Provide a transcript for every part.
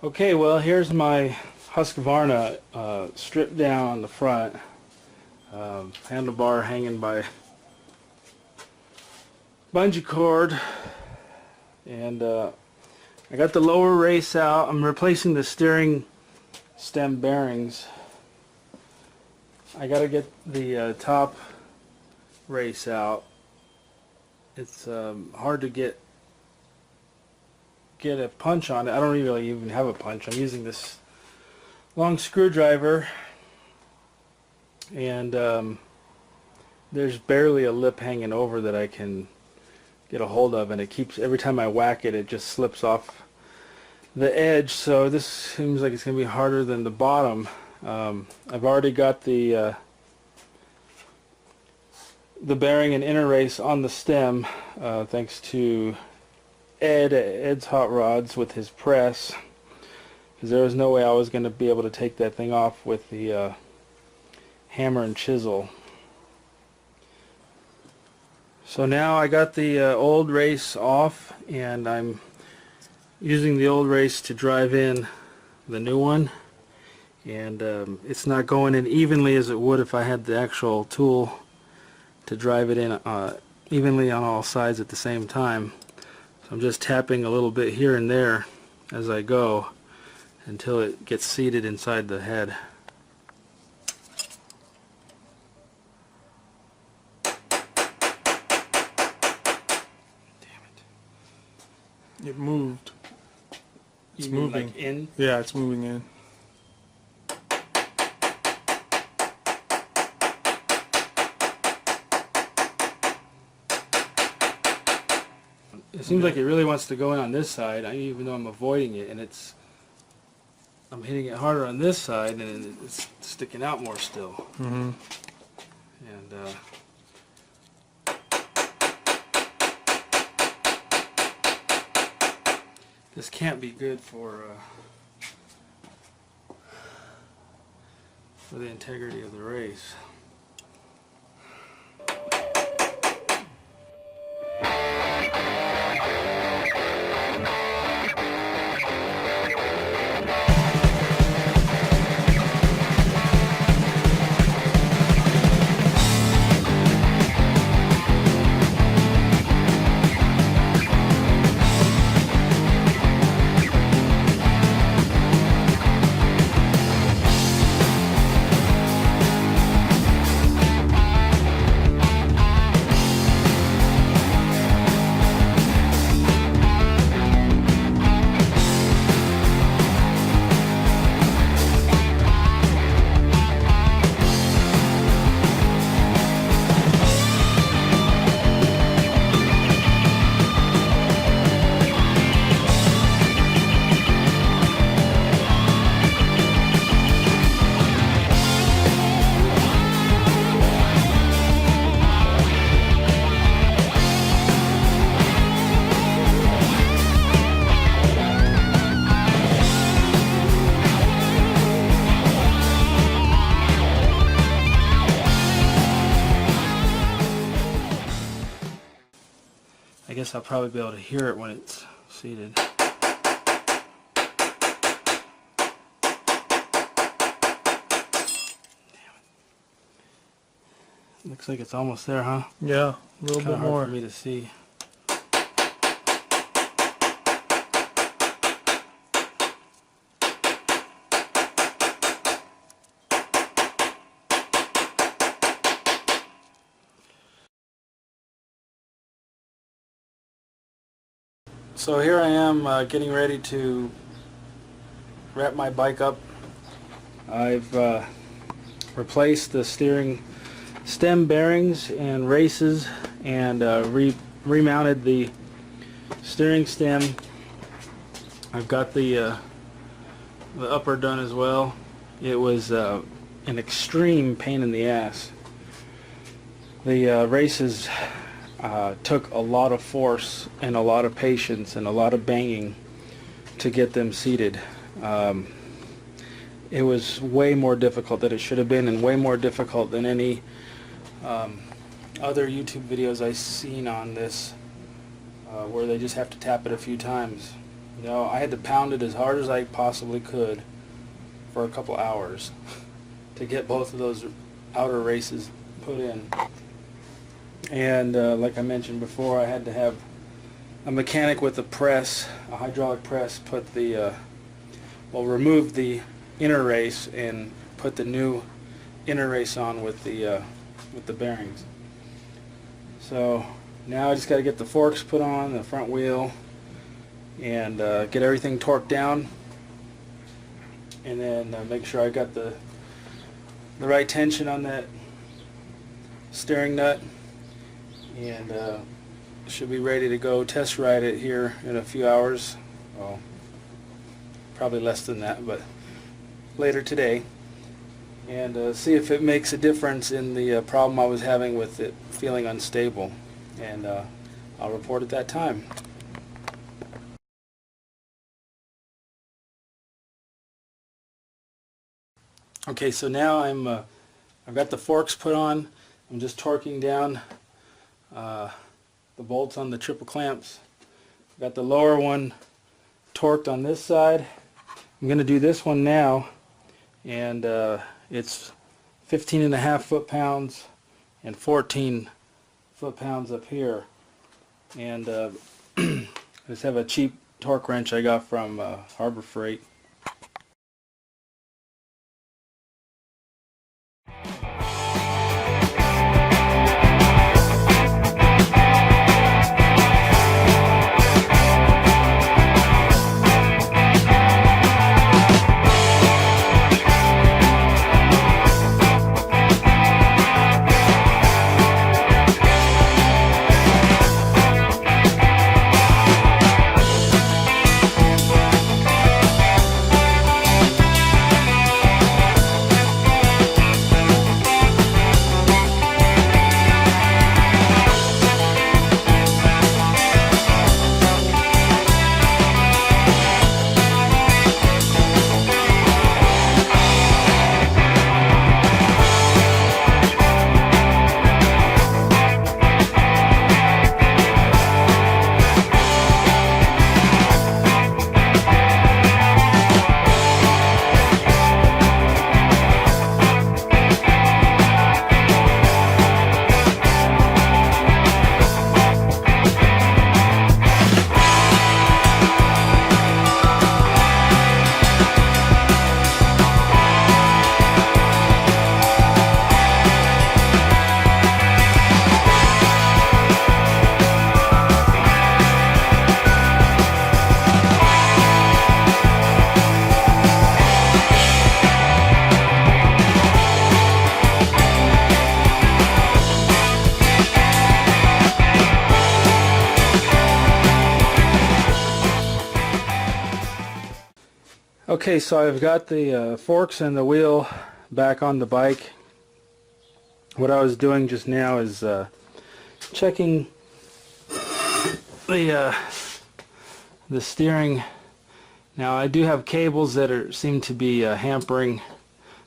Okay, well, here's my Husqvarna stripped down on the front. Handlebar hanging by bungee cord, and I got the lower race out. I'm replacing the steering stem bearings. I gotta get the top race out. It's hard to get a punch on it. I don't really even have a punch. I'm using this long screwdriver, and there's barely a lip hanging over that I can get a hold of, and it keeps, every time I whack it, it just slips off the edge. So this seems like it's going to be harder than the bottom. I've already got the bearing and inner race on the stem, thanks to Ed's Hot Rods with his press, because there was no way I was going to be able to take that thing off with the hammer and chisel. So now I got the old race off, and I'm using the old race to drive in the new one, and it's not going in evenly as it would if I had the actual tool to drive it in evenly on all sides at the same time. So I'm just tapping a little bit here and there as I go until it gets seated inside the head. It moved. It's moving. Like in? Yeah, it's moving in. It seems like it really wants to go in on this side, even though I'm avoiding it, and I'm hitting it harder on this side, and it's sticking out more still. Mm-hmm. And this can't be good for the integrity of the race. I guess I'll probably be able to hear it when it's seated. Looks like it's almost there, huh? Yeah, a little bit Hard more. for me to see. So here I am getting ready to wrap my bike up. I've replaced the steering stem bearings and races, and remounted the steering stem. I've got the upper done as well. It was an extreme pain in the ass. The races took a lot of force and a lot of patience and a lot of banging to get them seated. It was way more difficult than it should have been, and way more difficult than any other YouTube videos I've seen on this, where they just have to tap it a few times. You know, I had to pound it as hard as I possibly could for a couple hours to get both of those outer races put in. And like I mentioned before, I had to have a mechanic with a press, a hydraulic press, put the remove the inner race and put the new inner race on with the bearings. So now I just got to get the forks put on the front wheel and get everything torqued down, and then make sure I got the right tension on that steering nut, and should be ready to go test ride it here in a few hours. Well, probably less than that, but later today, and see if it makes a difference in the problem I was having with it feeling unstable, and I'll report at that time. Okay, so now I've got the forks put on. I'm just torquing down the bolts on the triple clamps. Got the lower one torqued on this side. I'm going to do this one now, and it's 15.5 foot-pounds and 14 foot-pounds up here. And I just have a cheap torque wrench I got from Harbor Freight. Okay, so I've got the forks and the wheel back on the bike. What I was doing just now is checking the steering. Now I do have cables that seem to be hampering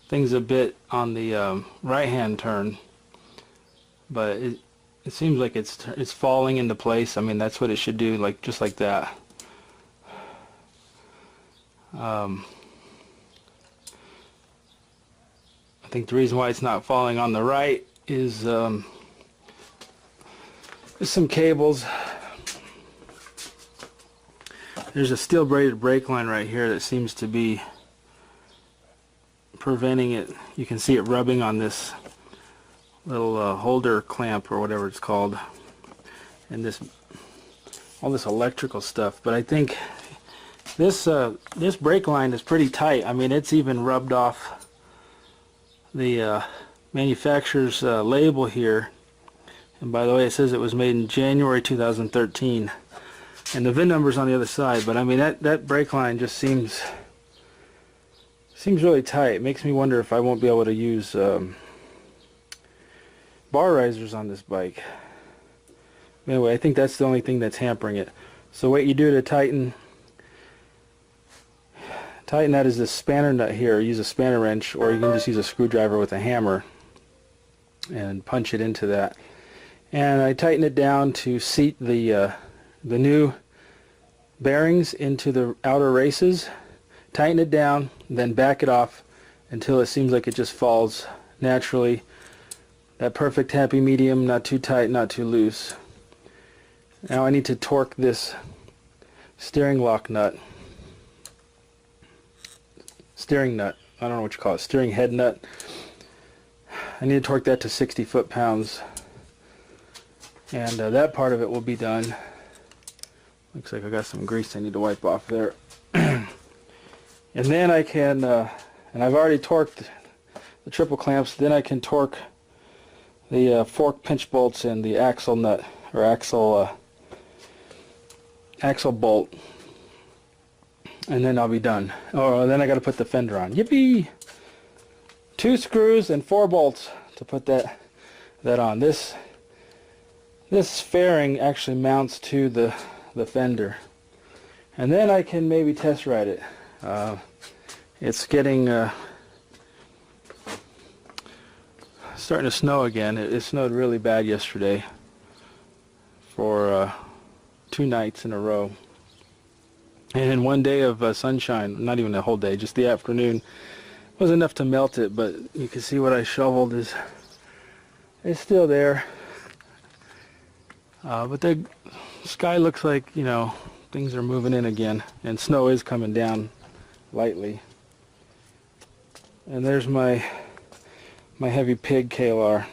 things a bit on the right-hand turn, but it seems like it's falling into place. I mean, that's what it should do, like just like that. I think the reason why it's not falling on the right is there's some cables. There's a steel braided brake line right here that seems to be preventing it. You can see it rubbing on this little holder clamp or whatever it's called, and all this electrical stuff. But I think this brake line is pretty tight. I mean, it's even rubbed off the manufacturer's label here. And by the way, it says it was made in January 2013, and the VIN number's on the other side. But I mean, that brake line just seems really tight. It makes me wonder if I won't be able to use bar risers on this bike. Anyway, I think that's the only thing that's hampering it. So what you do to tighten that is this spanner nut here. Use a spanner wrench, or you can just use a screwdriver with a hammer and punch it into that. And I tighten it down to seat the new bearings into the outer races, tighten it down, then back it off until it seems like it just falls naturally. That perfect happy medium, not too tight, not too loose. Now I need to torque this steering lock nut. Steering nut. I don't know what you call it. Steering head nut. I need to torque that to 60 foot-pounds. And that part of it will be done. Looks like I got some grease I need to wipe off there. And then I can, and I've already torqued the triple clamps, then I can torque the fork pinch bolts and the axle nut, or axle bolt. And then I'll be done. Oh, and then I got to put the fender on. Yippee! 2 screws and 4 bolts to put that on. This fairing actually mounts to the fender, and then I can maybe test ride it. It's getting starting to snow again. It snowed really bad yesterday for 2 nights in a row. And in one day of sunshine, not even a whole day, just the afternoon, was enough to melt it. But you can see what I shoveled is still there. But the sky looks like, you know, things are moving in again, and snow is coming down lightly. And there's my heavy pig KLR.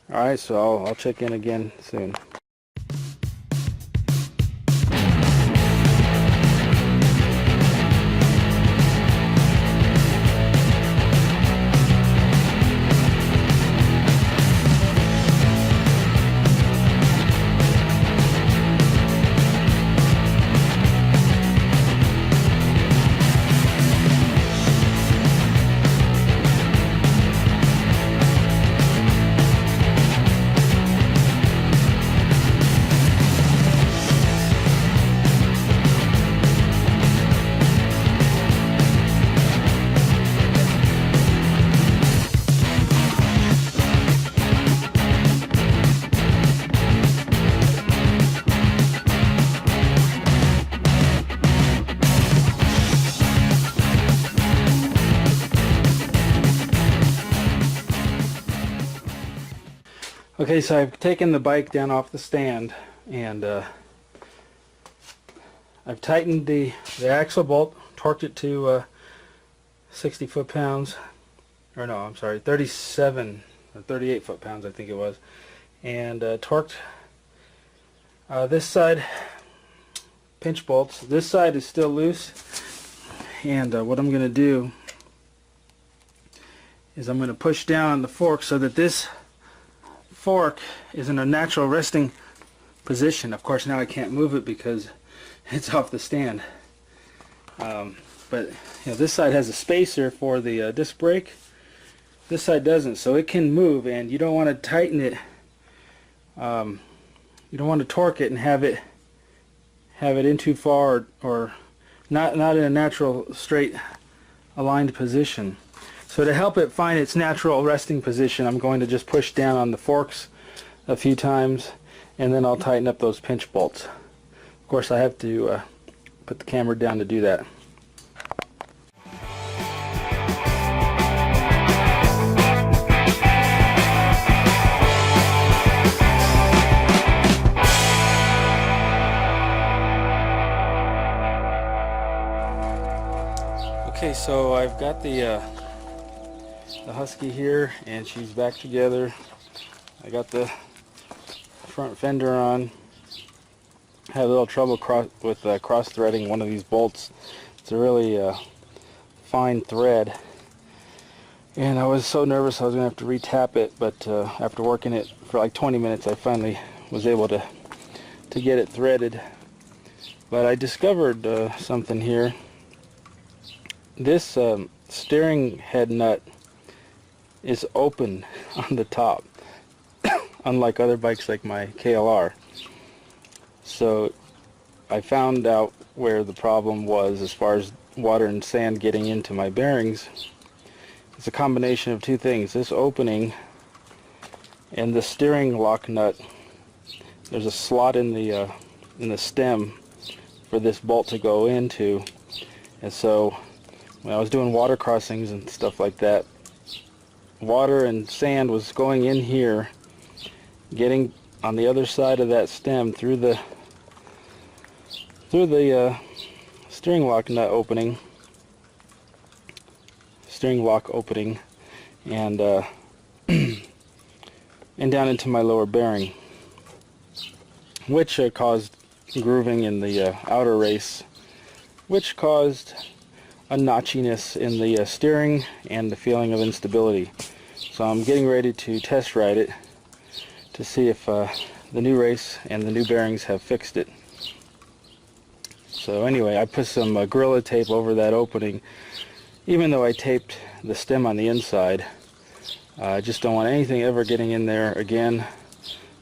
All right, so I'll check in again soon. Okay, so I've taken the bike down off the stand, and I've tightened the axle bolt, torqued it to 60 foot-pounds, or no, I'm sorry, 37 or 38 foot-pounds I think it was, and torqued this side pinch bolts. This side is still loose, and what I'm going to do is I'm going to push down on the fork so that this fork is in a natural resting position. Of course, now I can't move it because it's off the stand. But you know, this side has a spacer for the disc brake. This side doesn't, so it can move, and you don't want to tighten it. You don't want to torque it and have it in too far, or not in a natural straight aligned position. So to help it find its natural resting position, I'm going to just push down on the forks a few times, and then I'll tighten up those pinch bolts. Of course, I have to put the camera down to do that. Okay, so I've got the Husky here, and she's back together. I got the front fender on. Had a little trouble with cross-threading one of these bolts. It's a really fine thread, and I was so nervous I was going to have to re-tap it, but after working it for like 20 minutes I finally was able to get it threaded. But I discovered something here. This steering head nut is open on the top, unlike other bikes like my KLR. So I found out where the problem was as far as water and sand getting into my bearings. It's a combination of two things: this opening and the steering lock nut. There's a slot in the stem for this bolt to go into. And so when I was doing water crossings and stuff like that, water and sand was going in here, getting on the other side of that stem through the steering lock nut opening, and and down into my lower bearing, which caused grooving in the outer race, which caused a notchiness in the steering and the feeling of instability. So I'm getting ready to test ride it to see if the new race and the new bearings have fixed it. So anyway, I put some Gorilla Tape over that opening. Even though I taped the stem on the inside, I just don't want anything ever getting in there again.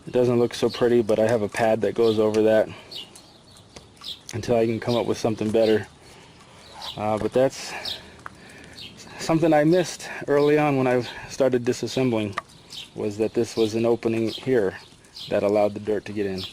It doesn't look so pretty, but I have a pad that goes over that until I can come up with something better. But that's something I missed early on when I started disassembling, was that this was an opening here that allowed the dirt to get in.